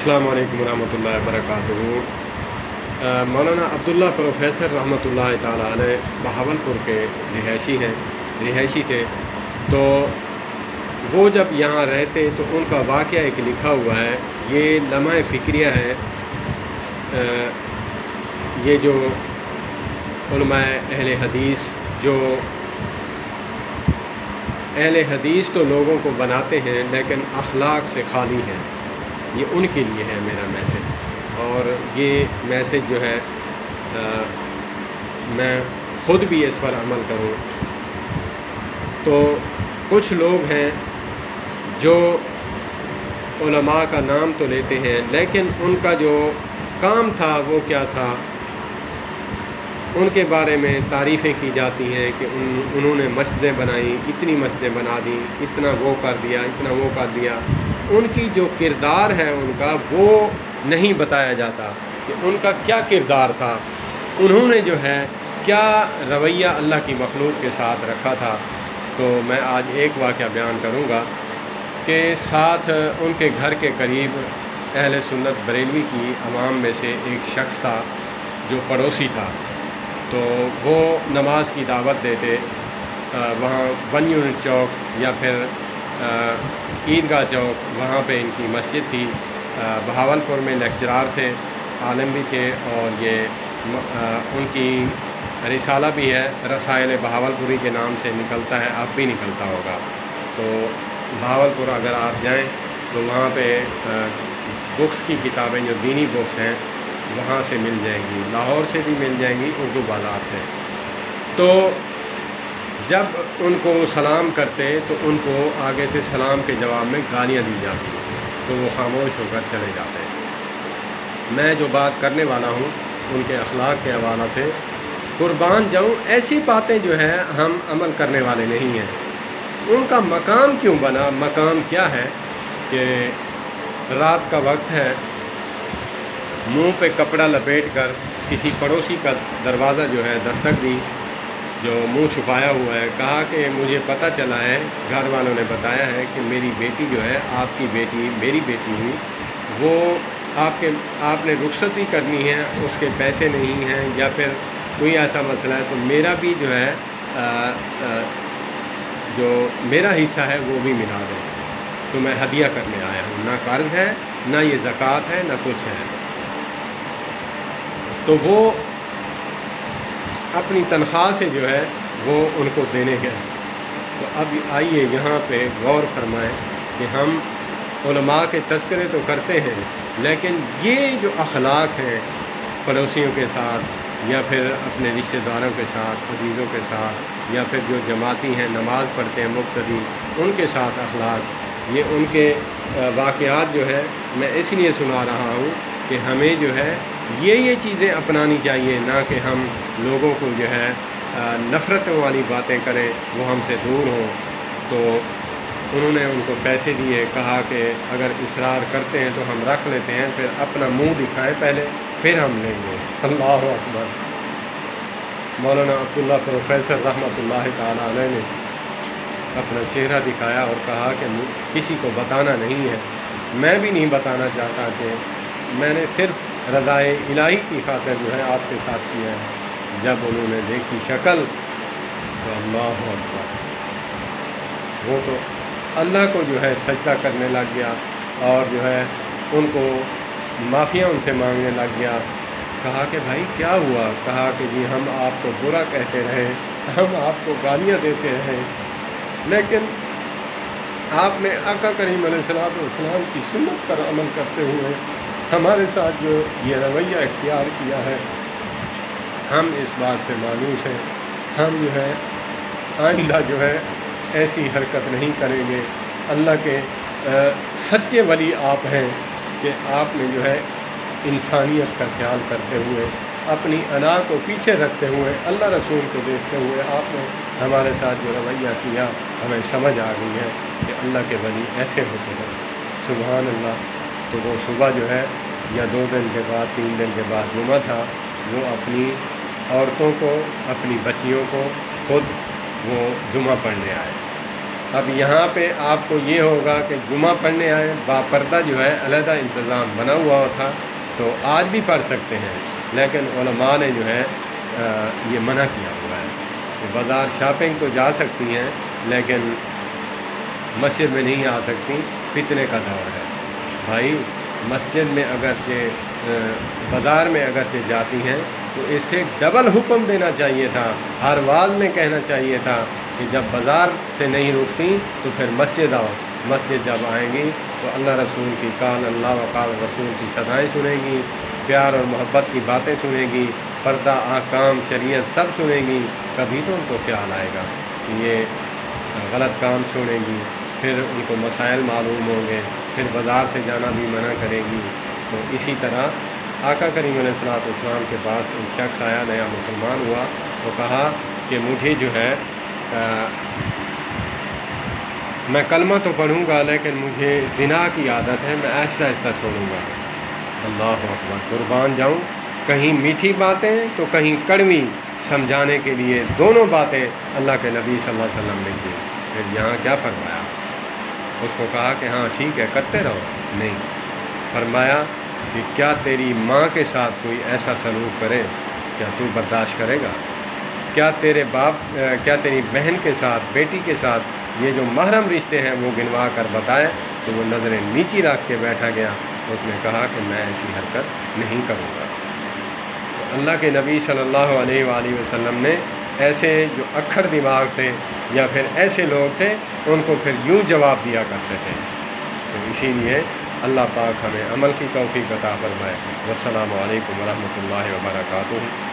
अस्सलामु अलैकुम रहमतुल्लाहि वबरकातुहू। मौलाना अब्दुल्ला प्रोफेसर रहमतुल्लाह ताला अलैह बहावलपुर के रिहायशी थे। तो वो जब यहाँ रहते तो उनका वाक़या एक लिखा हुआ है, ये लम्हा फ़िक्रिया है। ये जो उलमाए अहले हदीस, जो अहले हदीस तो लोगों को बनाते हैं लेकिन अखलाक से खाली हैं, ये उनके लिए है मेरा मैसेज। और ये मैसेज जो है मैं ख़ुद भी इस पर अमल करूँ। तो कुछ लोग हैं जो उलमा का नाम तो लेते हैं लेकिन उनका जो काम था वो क्या था, उनके बारे में तारीफ़ें की जाती हैं कि उन्होंने मस्जिदें बनाई, इतनी मस्जिदें बना दी, इतना वो कर दिया, इतना वो कर दिया। उनकी जो किरदार है उनका वो नहीं बताया जाता कि उनका क्या किरदार था, उन्होंने जो है क्या रवैया अल्लाह की मखलूक के साथ रखा था। तो मैं आज एक वाक़या बयान करूँगा कि साथ उनके घर के करीब अहले सुन्नत बरेलवी की अवाम में से एक शख्स था जो पड़ोसी था। तो वो नमाज की दावत देते, वहाँ 1 यूनिट चौक या फिर ईदगाह चौक, वहाँ पे इनकी मस्जिद थी। बहावलपुर में लेक्चरार थे, आलिम भी थे, और ये उनकी रिसाला भी है, रसाइल बहावलपुरी के नाम से निकलता है, अब भी निकलता होगा। तो बहावलपुर अगर आप जाएं तो वहाँ पे बुक्स की किताबें जो दीनी बुक्स हैं वहाँ से मिल जाएंगी, लाहौर से भी मिल जाएंगी, उर्दू बाज़ार से। तो जब उनको सलाम करते तो उनको आगे से सलाम के जवाब में गालियाँ दी जाती, तो वो खामोश होकर चले जाते। मैं जो बात करने वाला हूँ उनके अखलाक के हवाला से कुर्बान जाऊँ, ऐसी बातें जो है हम अमल करने वाले नहीं हैं। उनका मकाम क्यों बना? मकाम क्या है कि रात का वक्त है, मुंह पे कपड़ा लपेट कर किसी पड़ोसी का दरवाज़ा जो है दस्तक दी, जो मुंह छुपाया हुआ है, कहा कि मुझे पता चला है, घर वालों ने बताया है कि मेरी बेटी जो है, आपकी बेटी मेरी बेटी हुई, वो आपने रुखसती करनी है, उसके पैसे नहीं हैं या फिर कोई ऐसा मसला है, तो मेरा भी जो है जो मेरा हिस्सा है वो भी मिला दो। तो मैं हदिया करने आया हूँ, ना कर्ज़ है, ना ये ज़कात है, ना कुछ है। तो वो अपनी तनख्वाह से जो है वो उनको देने गए। तो अब आइए यहाँ पे गौर फरमाएं कि हम उलमा के तज़किरे तो करते हैं लेकिन ये जो अखलाक हैं पड़ोसियों के साथ या फिर अपने रिश्तेदारों के साथ, अजीज़ों के साथ, या फिर जो जमाती हैं नमाज़ पढ़ते हैं मुक्तदी, उनके साथ अखलाक, ये उनके वाक़यात जो है मैं इसलिए सुना रहा हूँ कि हमें जो है ये चीज़ें अपनानी चाहिए, ना कि हम लोगों को जो है नफ़रतों वाली बातें करें, वो हमसे दूर हों। तो उन्होंने उनको पैसे दिए, कहा कि अगर इसरार करते हैं तो हम रख लेते हैं, फिर अपना मुंह दिखाएं पहले, फिर हम लेंगे। अल्लाहु अकबर। मौलाना अब्दुल्ला प्रोफेसर रहमतुल्लाह ताला अलैह ने अपना चेहरा दिखाया और कहा कि किसी को बताना नहीं है। मैं भी नहीं बताना चाहता कि मैंने सिर्फ़ रज़ाए इलाही की खातिर जो है आपके साथ किया है। जब उन्होंने देखी शक्ल तो अल्लाहु अकबर, वो तो अल्लाह को जो है सजदा करने लग गया और जो है उनको माफ़िया उनसे मांगने लग गया। कहा कि भाई क्या हुआ? कहा कि जी हम आपको बुरा कहते रहे, हम आपको गालियाँ देते रहे, लेकिन आपने आका करीम अलैहिस्सलाम की सुन्नत पर अमल करते हुए हमारे साथ जो ये रवैया इख्तियार किया है, हम इस बात से मायूस हैं। हम जो है आइंदा जो है ऐसी हरकत नहीं करेंगे। अल्लाह के सच्चे वली आप हैं कि आपने जो है इंसानियत का ख्याल करते हुए, अपनी अना को पीछे रखते हुए, अल्लाह रसूल को देखते हुए आपने हमारे साथ जो रवैया किया, हमें समझ आ गई है कि अल्लाह के वली ऐसे होते हैं। सुभान अल्लाह। तो वो सुबह जो है या 2 दिन के बाद 3 दिन के बाद जुमा था, वो अपनी औरतों को, अपनी बच्चियों को खुद वो जुमा पढ़ने आए। اب یہاں پہ آپ کو یہ ہوگا کہ جمعہ پڑھنے آئے باپردہ جو ہے علیحدہ انتظام بنا ہوا تھا تو آج بھی پڑھ سکتے ہیں، لیکن علماء نے جو ہے یہ منع کیا ہوا ہے کہ بازار شاپنگ تو جا سکتی ہیں لیکن مسجد میں نہیں آ سکتی، فتنے کا دور ہے بھائی۔ مسجد میں اگرچہ بازار میں اگرچہ جاتی ہیں تو اس سے ڈبل حکم دینا چاہیے تھا، ہر واز میں کہنا چاہیے تھا کہ جب بازار سے نہیں رکتی تو پھر مسجد آؤ، مسجد جب آئیں گی تو اللہ رسول کی قال اللہ و قال رسول کی صدائیں سنیں گی، پیار اور محبت کی باتیں سنیں گی، پردہ احکام شریعت سب سنیں گی، کبھی تو ان کو خیال آئے گا کہ یہ غلط کام چھوڑیں گی، پھر ان کو مسائل معلوم ہوں گے، پھر بازار سے جانا بھی منع کرے گی۔ تو اسی طرح آقا کریم علیہ الصلوۃ والسلام کے پاس ایک شخص آیا، نیا مسلمان ہوا، تو کہا کہ مجھے جو ہے میں کلمہ تو پڑھوں گا لیکن مجھے زنا کی عادت ہے، میں آہستہ آہستہ چھوڑوں گا۔ اللہ اکبر، قربان جاؤں، کہیں میٹھی باتیں تو کہیں کڑوی سمجھانے کے لیے دونوں باتیں اللہ کے نبی صلی اللہ علیہ وسلم نے کی۔ پھر یہاں کیا فرمایا؟ اس کو کہا کہ ہاں ٹھیک ہے کرتے رہو، نہیں، فرمایا کہ کیا تیری ماں کے ساتھ کوئی ایسا سلوک کرے کیا تو برداشت کرے گا؟ کیا تیرے کیا تیری بہن کے ساتھ، بیٹی کے ساتھ یہ جو محرم رشتے ہیں وہ گنوا کر بتائے؟ تو وہ نظریں نیچی رکھ کے بیٹھا گیا، اس نے کہا کہ میں ایسی حرکت نہیں کروں گا۔ تو اللہ کے نبی صلی اللہ علیہ وآلہ وسلم نے ایسے جو اکھڑ دماغ تھے یا پھر ایسے لوگ تھے ان کو پھر یوں جواب دیا کرتے تھے۔ تو اسی لیے اللہ پاک ہمیں عمل کی توفیق عطا فرمائے۔ والسلام علیکم ورحمۃ اللہ وبرکاتہ۔